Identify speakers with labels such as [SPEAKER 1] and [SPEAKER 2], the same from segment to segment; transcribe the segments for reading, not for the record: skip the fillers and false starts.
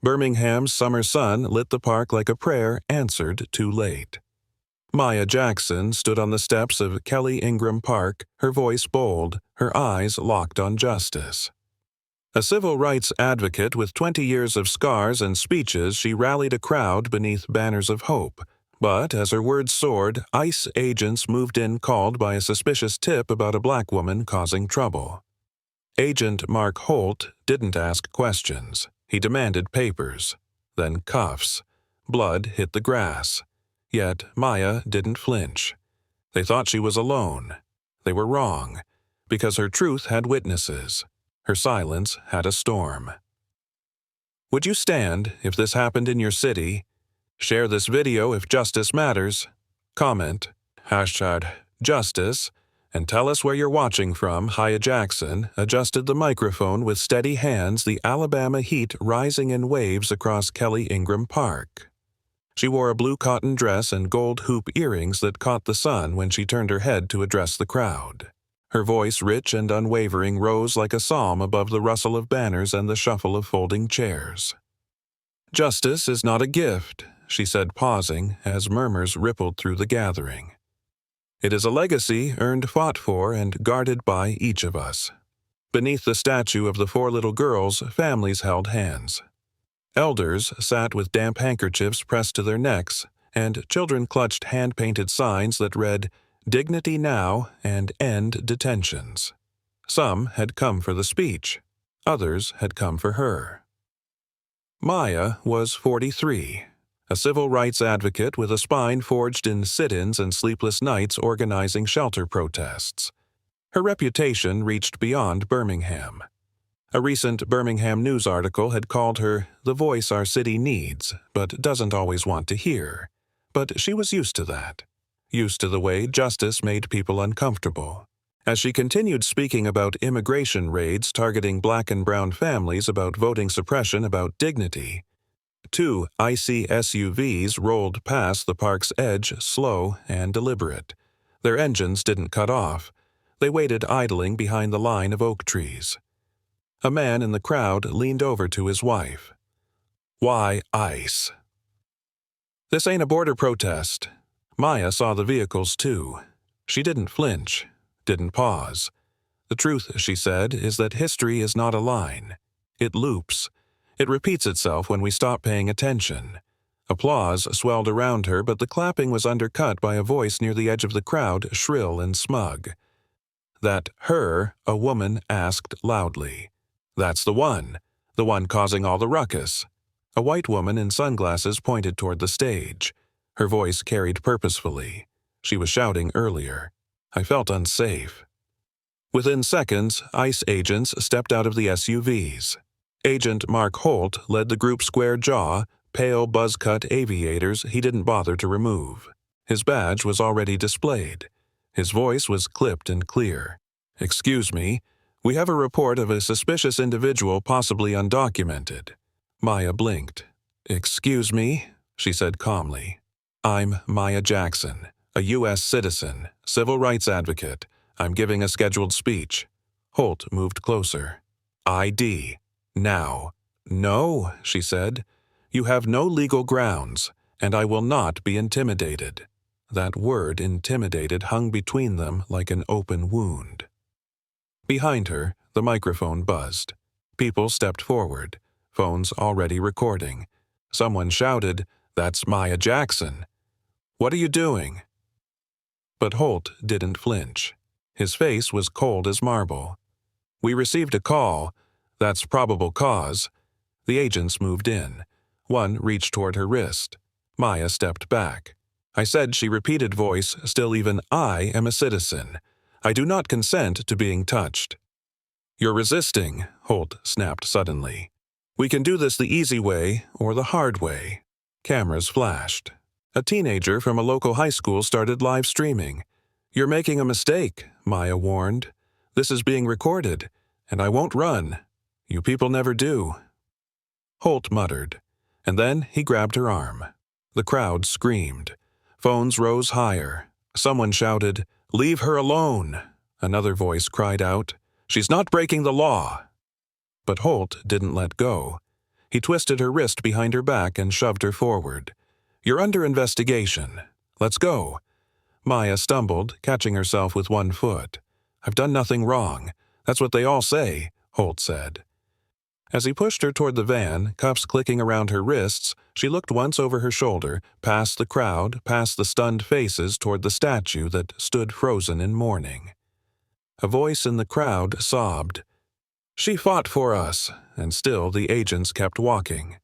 [SPEAKER 1] Birmingham's summer sun lit the park like a prayer answered too late. Maya Jackson stood on the steps of Kelly Ingram Park, her voice bold, her eyes locked on justice. A civil rights advocate with 20 years of scars and speeches, she rallied a crowd beneath banners of hope. But as her words soared, ICE agents moved in called by a suspicious tip about a black woman causing trouble. Agent Mark Holt didn't ask questions. He demanded papers, then cuffs. Blood hit the grass. Yet Maya didn't flinch. They thought she was alone. They were wrong, because her truth had witnesses. Her silence had a storm. Would you stand if this happened in your city? Share this video if justice matters. Comment, #justice, and tell us where you're watching from. Maya Jackson adjusted the microphone with steady hands, the Alabama heat rising in waves across Kelly Ingram Park. She wore a blue cotton dress and gold hoop earrings that caught the sun when she turned her head to address the crowd. Her voice, rich and unwavering, rose like a psalm above the rustle of banners and the shuffle of folding chairs. "Justice is not a gift," she said, pausing as murmurs rippled through the gathering. "It is a legacy earned, fought for, and guarded by each of us." Beneath the statue of the 4 little girls, families held hands. Elders sat with damp handkerchiefs pressed to their necks, and children clutched hand-painted signs that read, "Dignity now" and "End detentions." Some had come for the speech. Others had come for her. Maya was 43, a civil rights advocate with a spine forged in sit-ins and sleepless nights organizing shelter protests. Her reputation reached beyond Birmingham. A recent Birmingham news article had called her the voice our city needs, but doesn't always want to hear. But she was used to that. Used to the way justice made people uncomfortable. As she continued speaking about immigration raids targeting black and brown families, about voting suppression, about dignity, 2 icy SUVs rolled past the park's edge, slow and deliberate. Their engines didn't cut off. They waited idling behind the line of oak trees. A man in the crowd leaned over to his wife. "Why ICE?" "This ain't a border protest." Maya saw the vehicles too. She didn't flinch, didn't pause. "The truth," she said, "is that history is not a line. It loops. It repeats itself when we stop paying attention." Applause swelled around her, but the clapping was undercut by a voice near the edge of the crowd, shrill and smug. "That her," a woman asked loudly. "That's the one causing all the ruckus." A white woman in sunglasses pointed toward the stage. Her voice carried purposefully. She was shouting earlier. I felt unsafe. Within seconds, ICE agents stepped out of the SUVs. Agent Mark Holt led the group, square jaw, pale buzz-cut aviators he didn't bother to remove. His badge was already displayed. His voice was clipped and clear. "Excuse me, we have a report of a suspicious individual, possibly undocumented." Maya blinked. "Excuse me," she said calmly. "I'm Maya Jackson, a U.S. citizen, civil rights advocate. I'm giving a scheduled speech." Holt moved closer. "ID. Now." "No," she said. "You have no legal grounds, and I will not be intimidated." That word, intimidated, hung between them like an open wound. Behind her, the microphone buzzed. People stepped forward, phones already recording. Someone shouted, "That's Maya Jackson." "What are you doing?" But Holt didn't flinch. His face was cold as marble. "We received a call. That's probable cause." The agents moved in. One reached toward her wrist. Maya stepped back. "I said," she repeated, voice still even, "I am a citizen. I do not consent to being touched." "You're resisting," Holt snapped suddenly. "We can do this the easy way or the hard way." Cameras flashed. A teenager from a local high school started live streaming. "You're making a mistake," Maya warned. "This is being recorded, and I won't run. You people never do." Holt muttered, and then he grabbed her arm. The crowd screamed. Phones rose higher. Someone shouted, "Leave her alone." Another voice cried out, "She's not breaking the law." But Holt didn't let go. He twisted her wrist behind her back and shoved her forward. "You're under investigation. Let's go." Maya stumbled, catching herself with one foot. "I've done nothing wrong. That's what they all say," Holt said. As he pushed her toward the van, cuffs clicking around her wrists, she looked once over her shoulder, past the crowd, past the stunned faces toward the statue that stood frozen in mourning. A voice in the crowd sobbed. "She fought for us," and still the agents kept walking.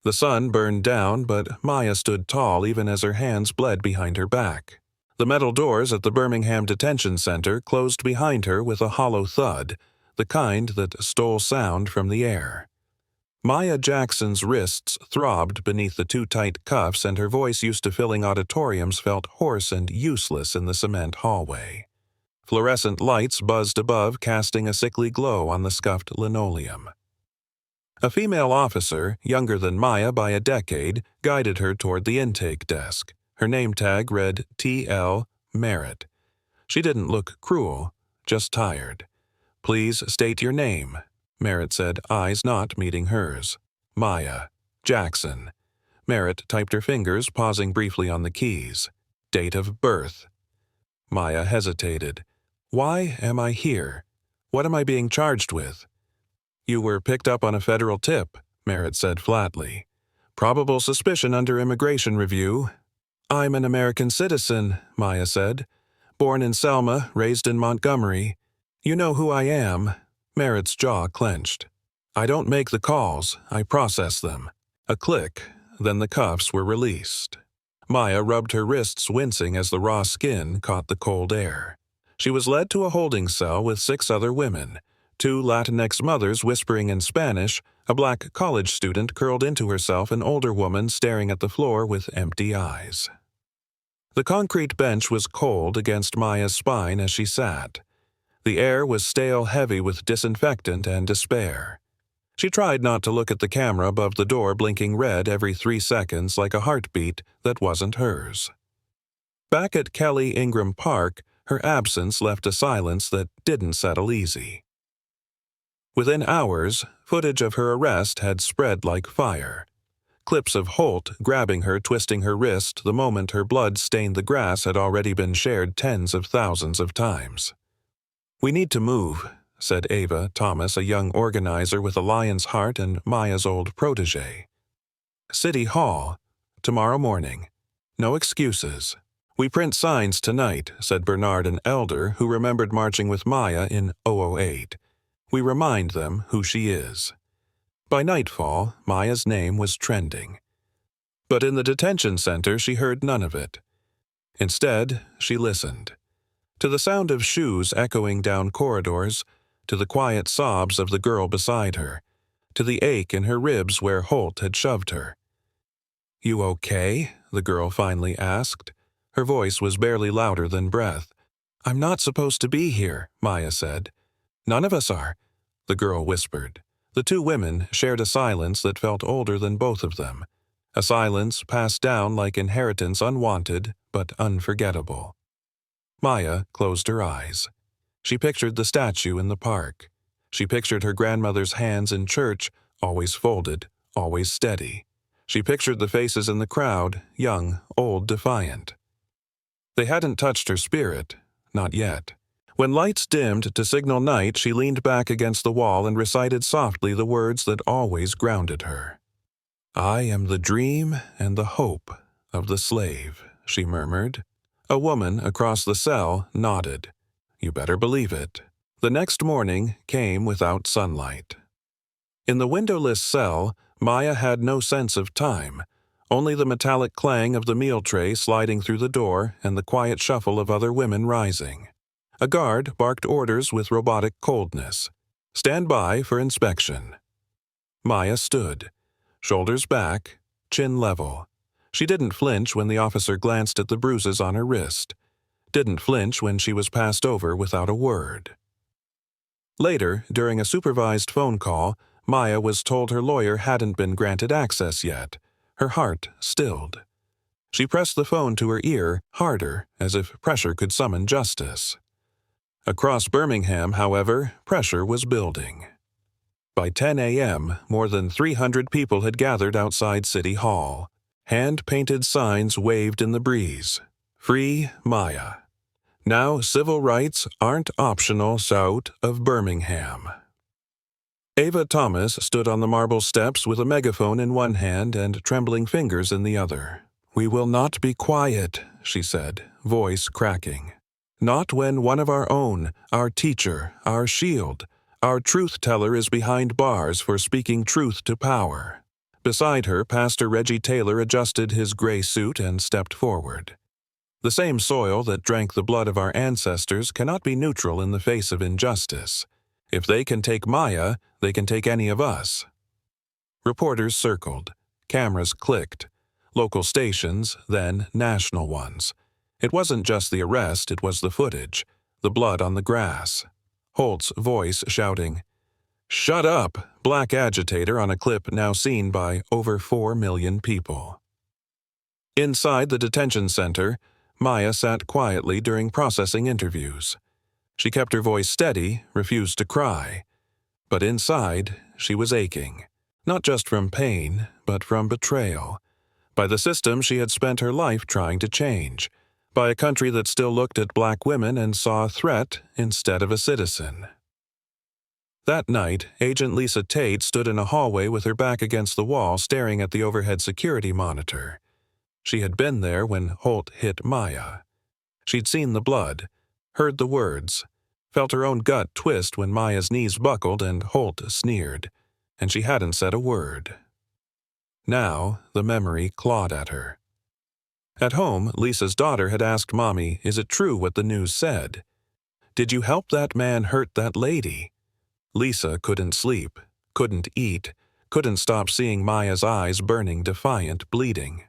[SPEAKER 1] The sun burned down, but Maya stood tall even as her hands bled behind her back. The metal doors at the Birmingham detention center closed behind her with a hollow thud, the kind that stole sound from the air. Maya Jackson's wrists throbbed beneath the too tight cuffs, and her voice used to filling auditoriums felt hoarse and useless in the cement hallway. Fluorescent lights buzzed above, casting a sickly glow on the scuffed linoleum. A female officer, younger than Maya by a decade, guided her toward the intake desk. Her name tag read T.L. Merritt. She didn't look cruel, just tired. "Please state your name," Merritt said, eyes not meeting hers. "Maya Jackson." Merritt typed her fingers, pausing briefly on the keys. "Date of birth." Maya hesitated. "Why am I here? What am I being charged with?" "You were picked up on a federal tip," Merritt said flatly. "Probable suspicion under immigration review." "I'm an American citizen," Maya said. "Born in Selma, raised in Montgomery. You know who I am." Merritt's jaw clenched. "I don't make the calls, I process them." A click, then the cuffs were released. Maya rubbed her wrists, wincing as the raw skin caught the cold air. She was led to a holding cell with 6 other women, 2 Latinx mothers whispering in Spanish, a black college student curled into herself, an older woman staring at the floor with empty eyes. The concrete bench was cold against Maya's spine as she sat. The air was stale, heavy with disinfectant and despair. She tried not to look at the camera above the door, blinking red every 3 seconds like a heartbeat that wasn't hers. Back at Kelly Ingram Park, her absence left a silence that didn't settle easy. Within hours, footage of her arrest had spread like fire. Clips of Holt grabbing her, twisting her wrist the moment her blood stained the grass had already been shared tens of thousands of times. "We need to move," said Ava Thomas, a young organizer with a lion's heart and Maya's old protege. "City Hall, tomorrow morning. No excuses." "We print signs tonight," said Bernard, an elder who remembered marching with Maya in 2008. "We remind them who she is." By nightfall, Maya's name was trending. But in the detention center, she heard none of it. Instead, she listened. To the sound of shoes echoing down corridors, to the quiet sobs of the girl beside her, to the ache in her ribs where Holt had shoved her. "You okay?" the girl finally asked. Her voice was barely louder than breath. "I'm not supposed to be here," Maya said. "None of us are," the girl whispered. The 2 women shared a silence that felt older than both of them, a silence passed down like inheritance, unwanted but unforgettable. Maya closed her eyes. She pictured the statue in the park. She pictured her grandmother's hands in church, always folded, always steady. She pictured the faces in the crowd, young, old, defiant. They hadn't touched her spirit, not yet. When lights dimmed to signal night, she leaned back against the wall and recited softly the words that always grounded her. "I am the dream and the hope of the slave," she murmured. A woman across the cell nodded. "You better believe it." The next morning came without sunlight. In the windowless cell, Maya had no sense of time, only the metallic clang of the meal tray sliding through the door and the quiet shuffle of other women rising. A guard barked orders with robotic coldness. "Stand by for inspection." Maya stood, shoulders back, chin level. She didn't flinch when the officer glanced at the bruises on her wrist. Didn't flinch when she was passed over without a word. Later, during a supervised phone call, Maya was told her lawyer hadn't been granted access yet. Her heart stilled. She pressed the phone to her ear, harder, as if pressure could summon justice. Across Birmingham, however, pressure was building. By 10 a.m., more than 300 people had gathered outside City Hall. Hand-painted signs waved in the breeze. Free Maya. Now civil rights aren't optional south of Birmingham. Ava Thomas stood on the marble steps with a megaphone in one hand and trembling fingers in the other. "We will not be quiet," she said, voice cracking. "Not when one of our own, our teacher, our shield, our truth-teller is behind bars for speaking truth to power." Beside her, Pastor Reggie Taylor adjusted his gray suit and stepped forward. The same soil that drank the blood of our ancestors cannot be neutral in the face of injustice. If they can take Maya, they can take any of us. Reporters circled. Cameras clicked. Local stations, then national ones. It wasn't just the arrest, it was the footage. The blood on the grass. Holt's voice shouting, "Shut up!" Black agitator on a clip now seen by over 4 million people. Inside the detention center, Maya sat quietly during processing interviews. She kept her voice steady, refused to cry. But inside, she was aching. Not just from pain, but from betrayal. By the system she had spent her life trying to change. By a country that still looked at black women and saw a threat instead of a citizen. That night, Agent Lisa Tate stood in a hallway with her back against the wall staring at the overhead security monitor. She had been there when Holt hit Maya. She'd seen the blood, heard the words, felt her own gut twist when Maya's knees buckled and Holt sneered, and she hadn't said a word. Now, the memory clawed at her. At home, Lisa's daughter had asked Mommy, "Is it true what the news said? Did you help that man hurt that lady?" Lisa couldn't sleep, couldn't eat, couldn't stop seeing Maya's eyes burning defiant, bleeding.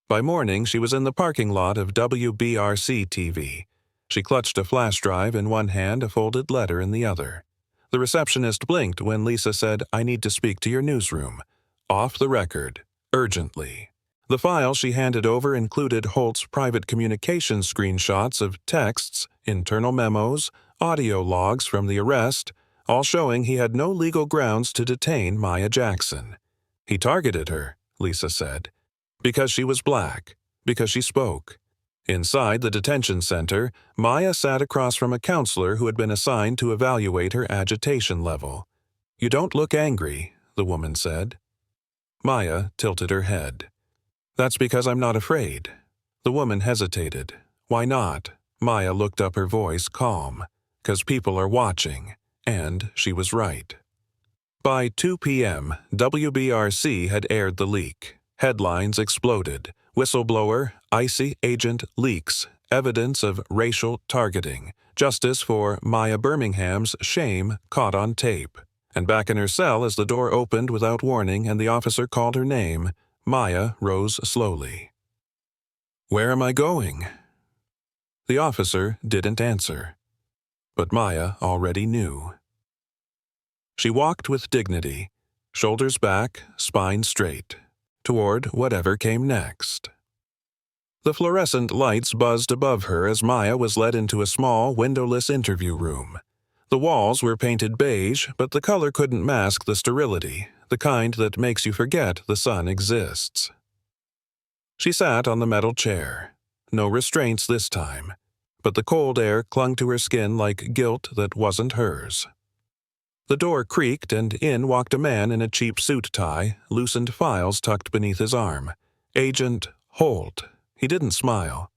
[SPEAKER 1] By morning, she was in the parking lot of WBRC TV. She clutched a flash drive in one hand, a folded letter in the other. The receptionist blinked when Lisa said, "I need to speak to your newsroom. Off the record. Urgently." The file she handed over included Holt's private communication screenshots of texts, internal memos, audio logs from the arrest, all showing he had no legal grounds to detain Maya Jackson. He targeted her, Lisa said, because she was black, because she spoke. Inside the detention center, Maya sat across from a counselor who had been assigned to evaluate her agitation level. "You don't look angry," the woman said. Maya tilted her head. "That's because I'm not afraid." The woman hesitated. "Why not?" Maya looked up, her voice calm. "'Cause people are watching." And she was right. By 2 p.m., WBRC had aired the leak. Headlines exploded. Whistleblower, icy agent leaks, evidence of racial targeting. Justice for Maya Birmingham's shame caught on tape. And back in her cell as the door opened without warning and the officer called her name, Maya rose slowly. "Where am I going?" The officer didn't answer. But Maya already knew. She walked with dignity, shoulders back, spine straight, toward whatever came next. The fluorescent lights buzzed above her as Maya was led into a small, windowless interview room. The walls were painted beige, but the color couldn't mask the sterility, the kind that makes you forget the sun exists. She sat on the metal chair. No restraints this time, but the cold air clung to her skin like guilt that wasn't hers. The door creaked and in walked a man in a cheap suit tie, loosened files tucked beneath his arm. Agent Holt. He didn't smile.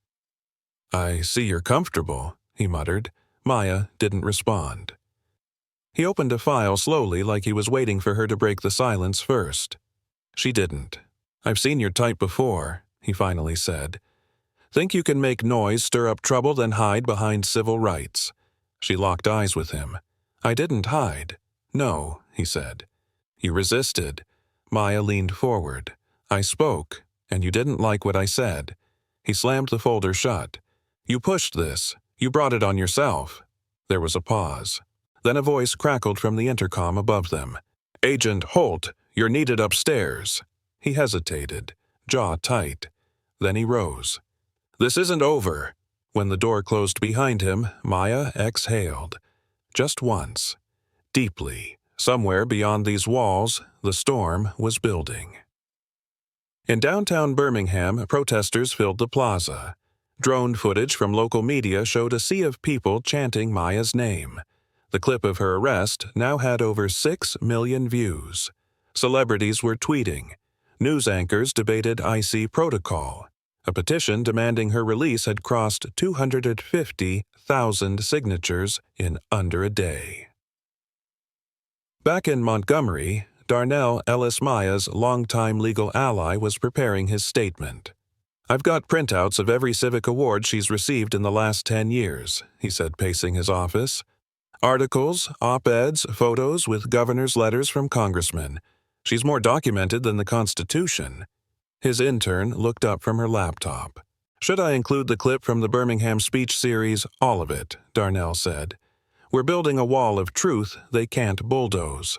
[SPEAKER 1] "I see you're comfortable," he muttered. Maya didn't respond. He opened a file slowly like he was waiting for her to break the silence first. She didn't. "I've seen your type before," he finally said. "Think you can make noise, stir up trouble, then hide behind civil rights." She locked eyes with him. "I didn't hide." "No," he said. "You resisted." Maya leaned forward. "I spoke, and you didn't like what I said." He slammed the folder shut. "You pushed this. You brought it on yourself." There was a pause. Then a voice crackled from the intercom above them. "Agent Holt, you're needed upstairs." He hesitated, jaw tight. Then he rose. "This isn't over." When the door closed behind him, Maya exhaled. Just once. Deeply, Somewhere beyond these walls, the storm was building. In downtown Birmingham, protesters filled the plaza. Drone footage from local media showed a sea of people chanting Maya's name. The clip of her arrest now had over 6 million views. Celebrities were tweeting. News anchors debated IC protocol. A petition demanding her release had crossed 250,000 signatures in under a day. Back in Montgomery, Darnell Ellis Maya's longtime legal ally was preparing his statement. "I've got printouts of every civic award she's received in the last 10 years, he said, pacing his office. Articles, op-eds, photos with governor's letters from congressmen. She's more documented than the Constitution. His intern looked up from her laptop. "Should I include the clip from the Birmingham speech series? All of it," Darnell said. "We're building a wall of truth they can't bulldoze."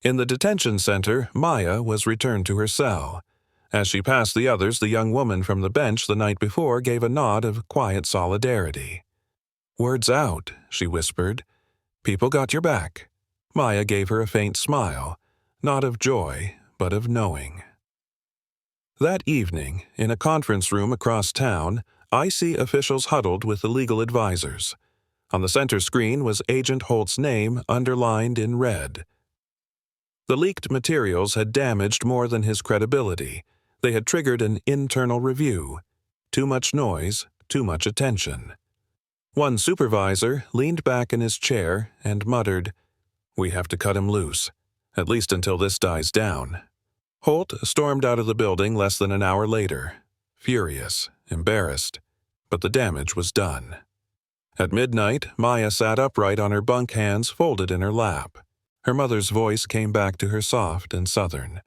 [SPEAKER 1] In the detention center, Maya was returned to her cell. As she passed the others, the young woman from the bench the night before gave a nod of quiet solidarity. "Word's out," she whispered. "People got your back." Maya gave her a faint smile, not of joy, but of knowing. That evening, in a conference room across town, IC officials huddled with the legal advisors. On the center screen was Agent Holt's name underlined in red. The leaked materials had damaged more than his credibility. They had triggered an internal review. Too much noise, too much attention. One supervisor leaned back in his chair and muttered, "We have to cut him loose, at least until this dies down." Holt stormed out of the building less than an hour later, furious, embarrassed, but the damage was done. At midnight, Maya sat upright on her bunk, hands folded in her lap. Her mother's voice came back to her soft and southern.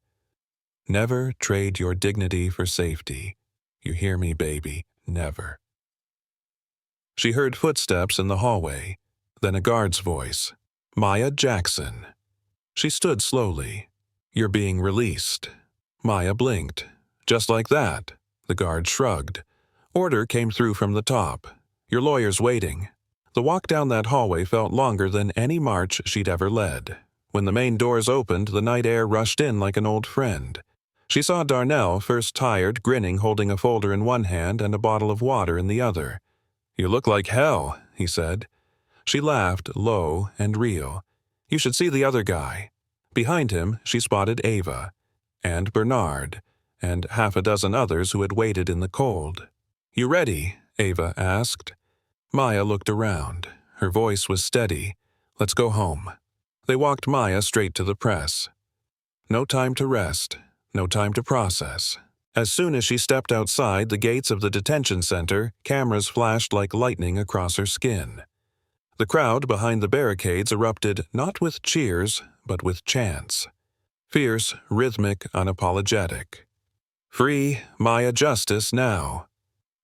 [SPEAKER 1] "Never trade your dignity for safety. You hear me, baby? Never." She heard footsteps in the hallway, then a guard's voice. "Maya Jackson." She stood slowly. "You're being released." Maya blinked. "Just like that." The guard shrugged. Order came through from the top. "Your lawyer's waiting." The walk down that hallway felt longer than any march she'd ever led. When the main doors opened, the night air rushed in like an old friend. She saw Darnell, first tired, grinning, holding a folder in one hand and a bottle of water in the other. "You look like hell," he said. She laughed, low and real. "You should see the other guy." Behind him, she spotted Ava, and Bernard, and half a dozen others who had waited in the cold. "You ready?" Ava asked. Maya looked around. Her voice was steady. "Let's go home." They walked Maya straight to the press. No time to rest, no time to process. As soon as she stepped outside the gates of the detention center, cameras flashed like lightning across her skin. The crowd behind the barricades erupted not with cheers, but with chants. Fierce, rhythmic, unapologetic. "Free Maya Justice now."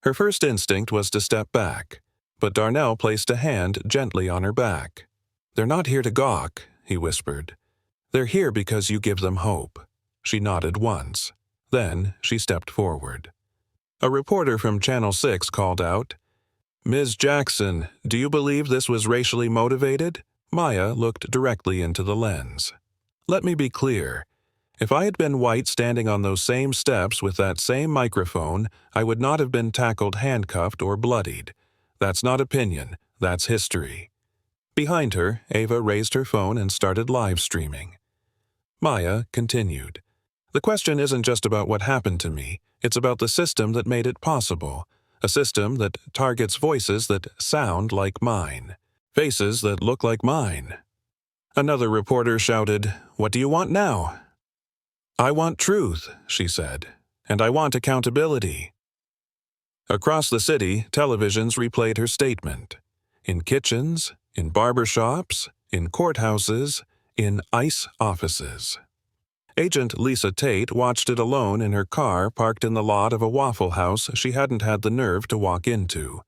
[SPEAKER 1] Her first instinct was to step back, but Darnell placed a hand gently on her back. "They're not here to gawk," he whispered. "They're here because you give them hope." She nodded once. Then she stepped forward. A reporter from Channel 6 called out, "Ms. Jackson, do you believe this was racially motivated?" Maya looked directly into the lens. "Let me be clear. If I had been white standing on those same steps with that same microphone, I would not have been tackled, handcuffed, or bloodied. That's not opinion, that's history." Behind her, Ava raised her phone and started live streaming. Maya continued. "The question isn't just about what happened to me, it's about the system that made it possible. A system that targets voices that sound like mine. Faces that look like mine." Another reporter shouted, "What do you want now?" "I want truth," she said, "and I want accountability." Across the city, televisions replayed her statement. In kitchens, in barbershops, in courthouses, in ICE offices. Agent Lisa Tate watched it alone in her car parked in the lot of a Waffle House she hadn't had the nerve to walk into.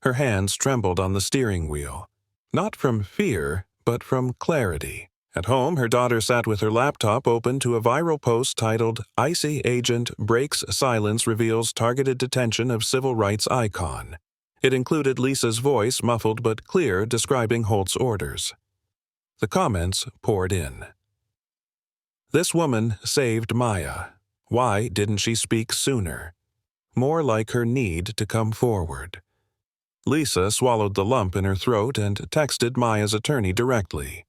[SPEAKER 1] Her hands trembled on the steering wheel. Not from fear, but from clarity. At home, her daughter sat with her laptop open to a viral post titled, "ICE Agent Breaks Silence Reveals Targeted Detention of Civil Rights Icon." It included Lisa's voice, muffled but clear, describing Holt's orders. The comments poured in. This woman saved Maya. Why didn't she speak sooner? More like her need to come forward. Lisa swallowed the lump in her throat and texted Maya's attorney directly.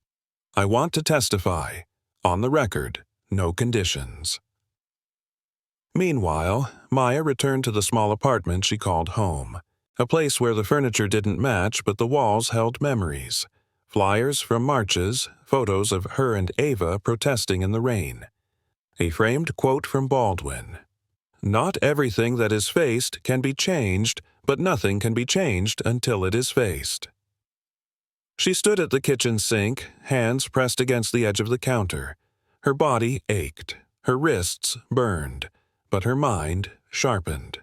[SPEAKER 1] I want to testify. On the record, no conditions. Meanwhile, Maya returned to the small apartment she called home. A place where the furniture didn't match but the walls held memories. Flyers from marches, photos of her and Ava protesting in the rain. A framed quote from Baldwin. Not everything that is faced can be changed, but nothing can be changed until it is faced. She stood at the kitchen sink, hands pressed against the edge of the counter. Her body ached, her wrists burned, but her mind sharpened.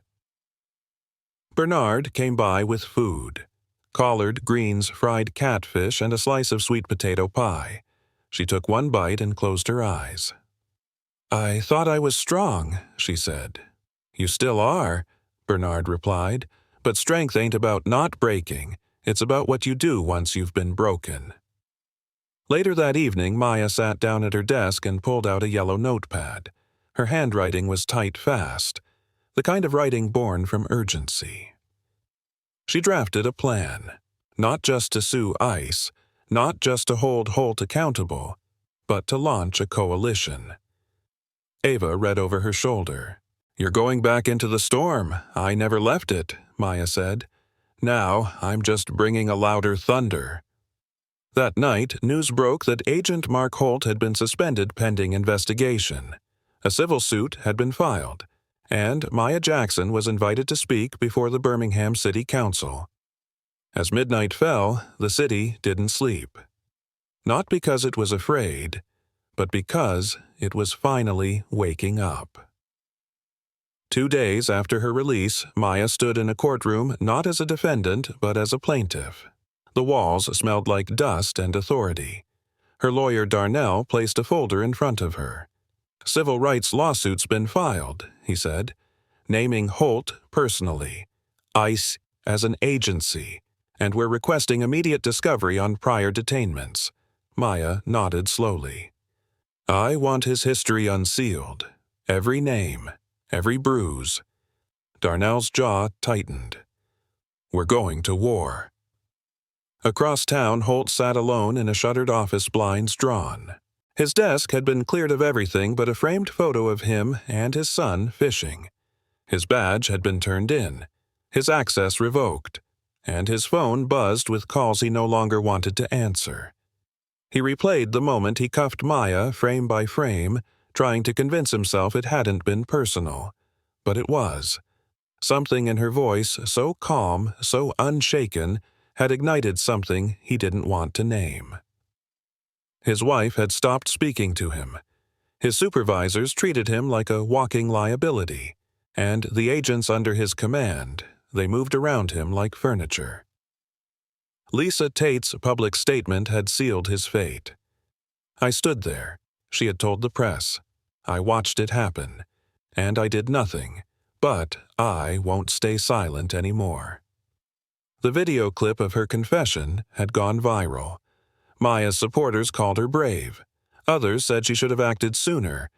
[SPEAKER 1] Bernard came by with food. Collard greens, fried catfish, and a slice of sweet potato pie. She took one bite and closed her eyes. I thought I was strong, she said. You still are, Bernard replied, but strength ain't about not breaking. It's about what you do once you've been broken. Later that evening, Maya sat down at her desk and pulled out a yellow notepad. Her handwriting was tight fast, the kind of writing born from urgency. She drafted a plan, not just to sue ICE, not just to hold Holt accountable, but to launch a coalition. Ava read over her shoulder. You're going back into the storm. I never left it, Maya said. Now I'm just bringing a louder thunder. That night, news broke that Agent Mark Holt had been suspended pending investigation. A civil suit had been filed, and Maya Jackson was invited to speak before the Birmingham City Council. As midnight fell, the city didn't sleep. Not because it was afraid, but because it was finally waking up. 2 days after her release, Maya stood in a courtroom not as a defendant but as a plaintiff. The walls smelled like dust and authority. Her lawyer Darnell placed a folder in front of her. Civil rights lawsuit's been filed, he said, naming Holt personally, ICE as an agency, and we're requesting immediate discovery on prior detainments. Maya nodded slowly. I want his history unsealed, every name, every bruise. Darnell's jaw tightened. We're going to war. Across town, Holt sat alone in a shuttered office, blinds drawn. His desk had been cleared of everything but a framed photo of him and his son fishing. His badge had been turned in, his access revoked, and his phone buzzed with calls he no longer wanted to answer. He replayed the moment he cuffed Maya frame by frame, trying to convince himself it hadn't been personal. But it was. Something in her voice, so calm, so unshaken, had ignited something he didn't want to name. His wife had stopped speaking to him. His supervisors treated him like a walking liability, and the agents under his command, they moved around him like furniture. Lisa Tate's public statement had sealed his fate. I stood there, she had told the press. I watched it happen, and I did nothing, but I won't stay silent anymore. The video clip of her confession had gone viral. Maya's supporters called her brave. Others said she should have acted sooner,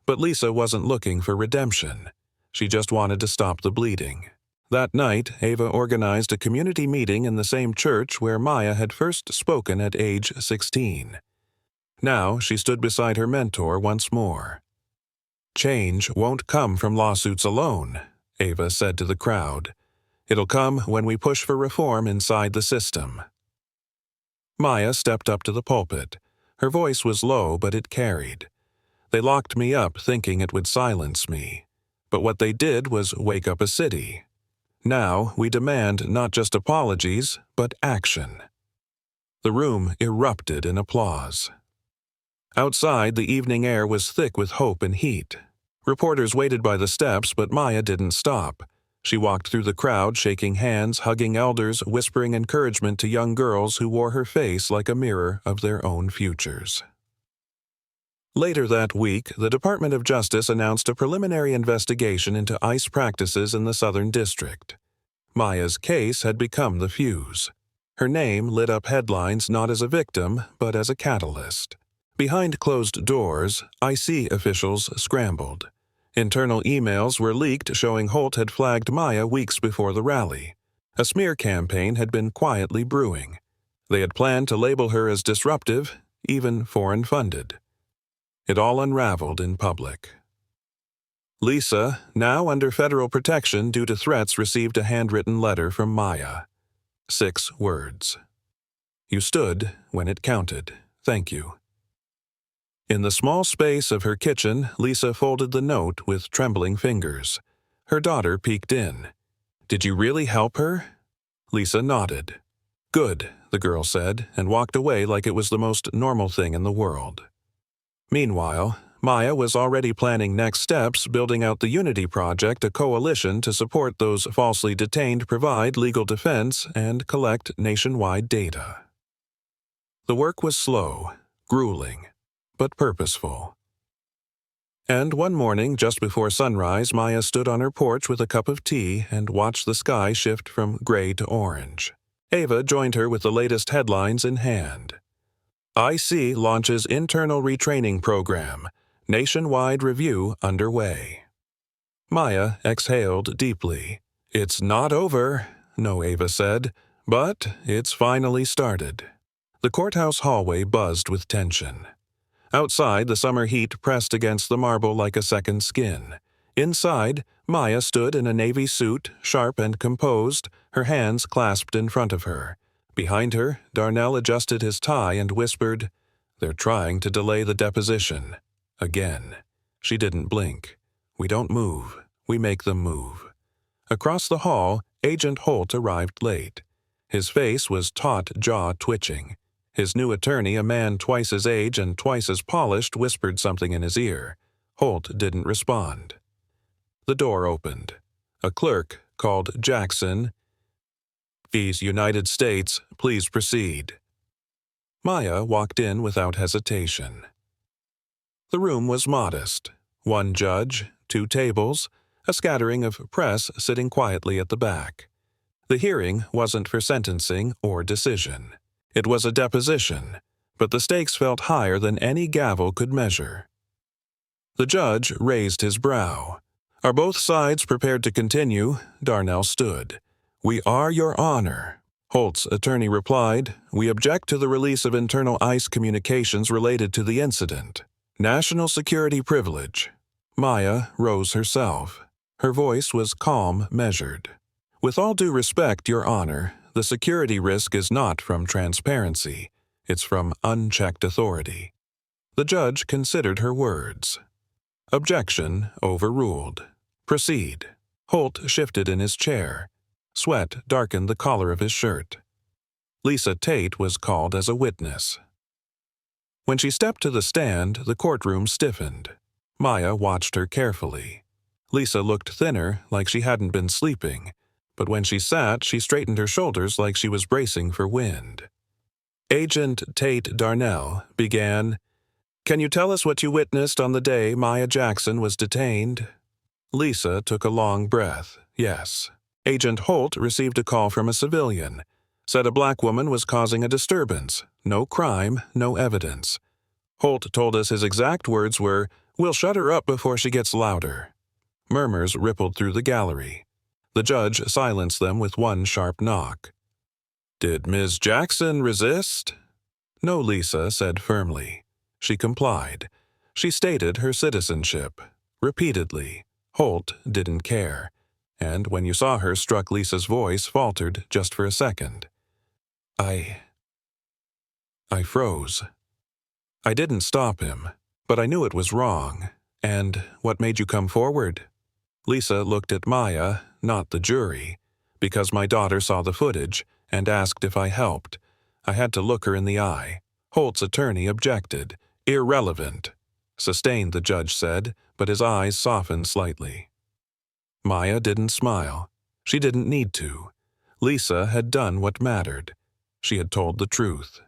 [SPEAKER 1] but Lisa wasn't looking for redemption. She just wanted to stop the bleeding. That night, Ava organized a community meeting in the same church where Maya had first spoken at age 16. Now she stood beside her mentor once more. Change won't come from lawsuits alone, Ava said to the crowd. It'll come when we push for reform inside the system. Maya stepped up to the pulpit. Her voice was low, but it carried. They locked me up thinking it would silence me. But what they did was wake up a city. Now we demand not just apologies, but action. The room erupted in applause. Outside, the evening air was thick with hope and heat. Reporters waited by the steps, but Maya didn't stop. She walked through the crowd, shaking hands, hugging elders, whispering encouragement to young girls who wore her face like a mirror of their own futures. Later that week, the Department of Justice announced a preliminary investigation into ICE practices in the Southern District. Maya's case had become the fuse. Her name lit up headlines not as a victim, but as a catalyst. Behind closed doors, IC officials scrambled. Internal emails were leaked showing Holt had flagged Maya weeks before the rally. A smear campaign had been quietly brewing. They had planned to label her as disruptive, even foreign-funded. It all unraveled in public. Lisa, now under federal protection due to threats, received a handwritten letter from Maya. 6 words. "You stood when it counted. Thank you." In the small space of her kitchen, Lisa folded the note with trembling fingers. Her daughter peeked in. "Did you really help her?" Lisa nodded. "Good," the girl said, and walked away like it was the most normal thing in the world. Meanwhile, Maya was already planning next steps, building out the Unity Project, a coalition to support those falsely detained, provide legal defense, and collect nationwide data. The work was slow, grueling, but purposeful. And one morning, just before sunrise, Maya stood on her porch with a cup of tea and watched the sky shift from gray to orange. Ava joined her with the latest headlines in hand. IC launches internal retraining program. Nationwide review underway. Maya exhaled deeply. "It's not over," No Ava said, "but it's finally started." The courthouse hallway buzzed with tension. Outside, the summer heat pressed against the marble like a second skin. Inside, Maya stood in a navy suit, sharp and composed, her hands clasped in front of her. Behind her, Darnell adjusted his tie and whispered, "They're trying to delay the deposition. Again." She didn't blink. "We don't move. We make them move." Across the hall, Agent Holt arrived late. His face was taut, jaw twitching. His new attorney, a man twice his age and twice as polished, whispered something in his ear. Holt didn't respond. The door opened. A clerk called Jackson. "These United States, please proceed." Maya walked in without hesitation. The room was modest. 1 judge, 2 tables, a scattering of press sitting quietly at the back. The hearing wasn't for sentencing or decision. It was a deposition, but the stakes felt higher than any gavel could measure. The judge raised his brow. "Are both sides prepared to continue?" Darnell stood. "We are, Your Honor." Holt's attorney replied, "We object to the release of internal ICE communications related to the incident. National security privilege." Maya rose herself. Her voice was calm, measured. "With all due respect, Your Honor, the security risk is not from transparency. It's from unchecked authority." The judge considered her words. Objection overruled. "Proceed." Holt shifted in his chair. Sweat darkened the collar of his shirt. Lisa Tate was called as a witness. When she stepped to the stand, the courtroom stiffened. Maya watched her carefully. Lisa looked thinner, like she hadn't been sleeping, but when she sat, she straightened her shoulders like she was bracing for wind. Agent Tate Darnell began, "Can you tell us what you witnessed on the day Maya Jackson was detained?" Lisa took a long breath. "Yes." Agent Holt received a call from a civilian. Said a black woman was causing a disturbance. No crime, no evidence. Holt told us his exact words were, "We'll shut her up before she gets louder." Murmurs rippled through the gallery. The judge silenced them with one sharp knock. "Did Ms. Jackson resist?" No, Lisa said firmly. She complied. She stated her citizenship. Repeatedly. Holt didn't care. And when you saw her struck, Lisa's voice faltered just for a second. I froze. I didn't stop him, but I knew it was wrong. "And what made you come forward?" Lisa looked at Maya, not the jury, because my daughter saw the footage and asked if I helped. I had to look her in the eye. Holt's attorney objected. "Irrelevant." Sustained, the judge said, but his eyes softened slightly. Maya didn't smile. She didn't need to. Lisa had done what mattered. She had told the truth.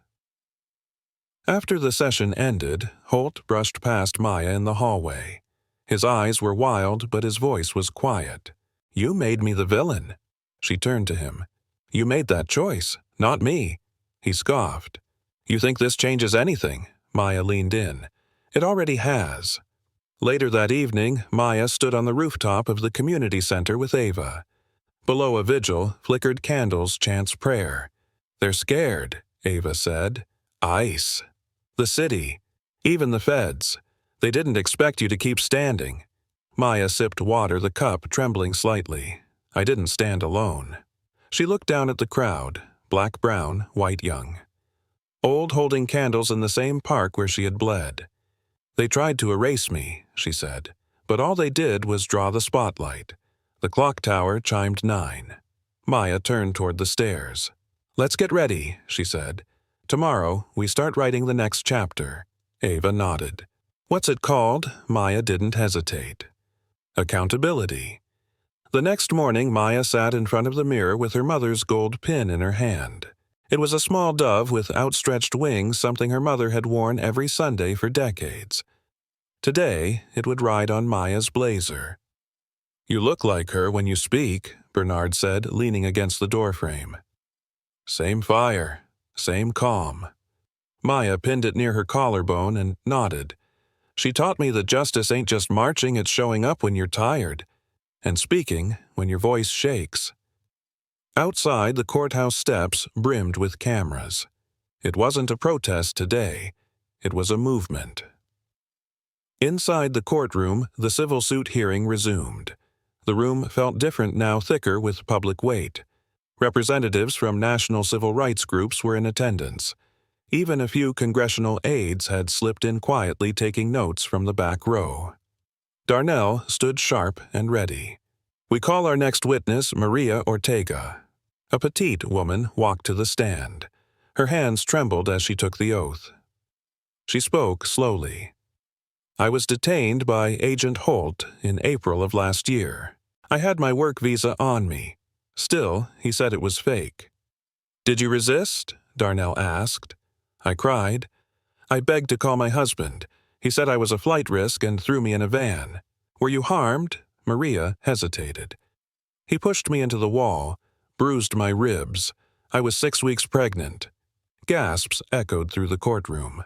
[SPEAKER 1] After the session ended, Holt brushed past Maya in the hallway. His eyes were wild, but his voice was quiet. "You made me the villain." She turned to him. You made that choice, not me. He scoffed. You think this changes anything? Maya leaned in. It already has. Later that evening, Maya stood on the rooftop of the community center with Ava. Below a vigil, flickered candles chants prayer. They're scared, Ava said. Ice. The city. Even the feds. They didn't expect you to keep standing. Maya sipped water, the cup trembling slightly. I didn't stand alone. She looked down at the crowd, black-brown, white-young. Old holding candles in the same park where she had bled. They tried to erase me, she said, but all they did was draw the spotlight. The clock tower chimed 9. Maya turned toward the stairs. Let's get ready, she said. Tomorrow, we start writing the next chapter. Ava nodded. What's it called? Maya didn't hesitate. Accountability. The next morning, Maya sat in front of the mirror with her mother's gold pin in her hand. It was a small dove with outstretched wings, something her mother had worn every Sunday for decades. Today, it would ride on Maya's blazer. You look like her when you speak, Bernard said, leaning against the doorframe. Same fire, same calm. Maya pinned it near her collarbone and nodded. She taught me that justice ain't just marching, it's showing up when you're tired, and speaking when your voice shakes. Outside, the courthouse steps brimmed with cameras. It wasn't a protest today. It was a movement. Inside the courtroom, the civil suit hearing resumed. The room felt different now, thicker with public weight. Representatives from national civil rights groups were in attendance. Even a few congressional aides had slipped in quietly, taking notes from the back row. Darnell stood sharp and ready. We call our next witness Maria Ortega. A petite woman walked to the stand. Her hands trembled as she took the oath. She spoke slowly. I was detained by Agent Holt in April of last year. I had my work visa on me. Still, he said it was fake. Did you resist? Darnell asked. I cried. I begged to call my husband. He said I was a flight risk and threw me in a van. Were you harmed? Maria hesitated. He pushed me into the wall, bruised my ribs. I was 6 weeks pregnant. Gasps echoed through the courtroom.